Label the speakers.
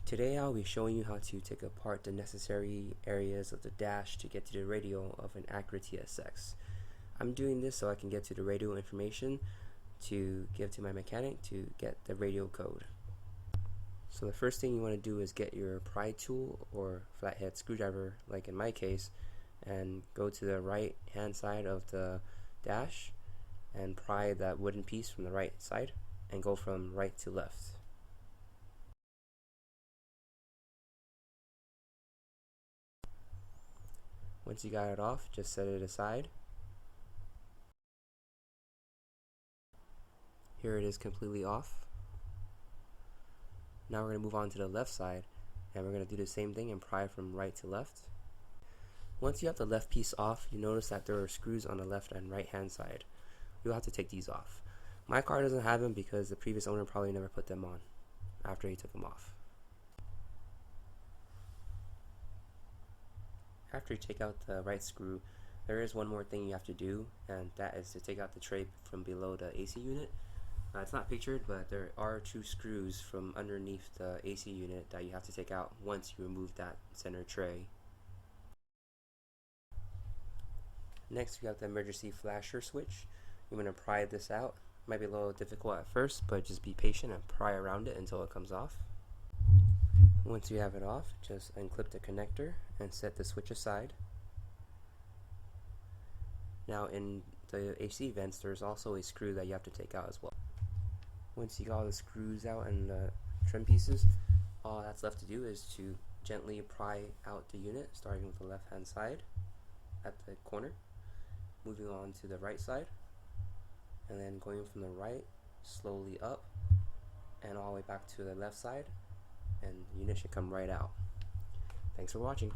Speaker 1: Today I'll be showing you how to take apart the necessary areas of the dash to get to the radio of an Acura TSX. I'm doing this so I can get to the radio information to give to my mechanic to get the radio code. So the first thing you want to do is get your pry tool or flathead screwdriver, like in my case, and go to the right hand side of the dash and pry that wooden piece from the right side and go from right to left. Once you got it off, just set it aside. Here it is completely off. Now we're going to move on to the left side and we're going to do the same thing and pry from right to left. Once you have the left piece off, you notice that there are screws on the left and right hand side. You'll have to take these off. My car doesn't have them because the previous owner probably never put them on after he took them off. After you take out the right screw, there is one more thing you have to do, and that is to take out the tray from below the AC unit. It's not pictured, but there are two screws from underneath the AC unit that you have to take out once you remove that center tray. Next, we have the emergency flasher switch. You want to pry this out. Might be a little difficult at first, but just be patient and pry around it until it comes off. Once you have it off, just unclip the connector and set the switch aside. Now in the AC vents, there's also a screw that you have to take out as well. Once you got all the screws out and the trim pieces, all that's left to do is to gently pry out the unit, starting with the left hand side at the corner, moving on to the right side, and then going from the right slowly up and all the way back to the left side, and the unit should come right out. Thanks for watching.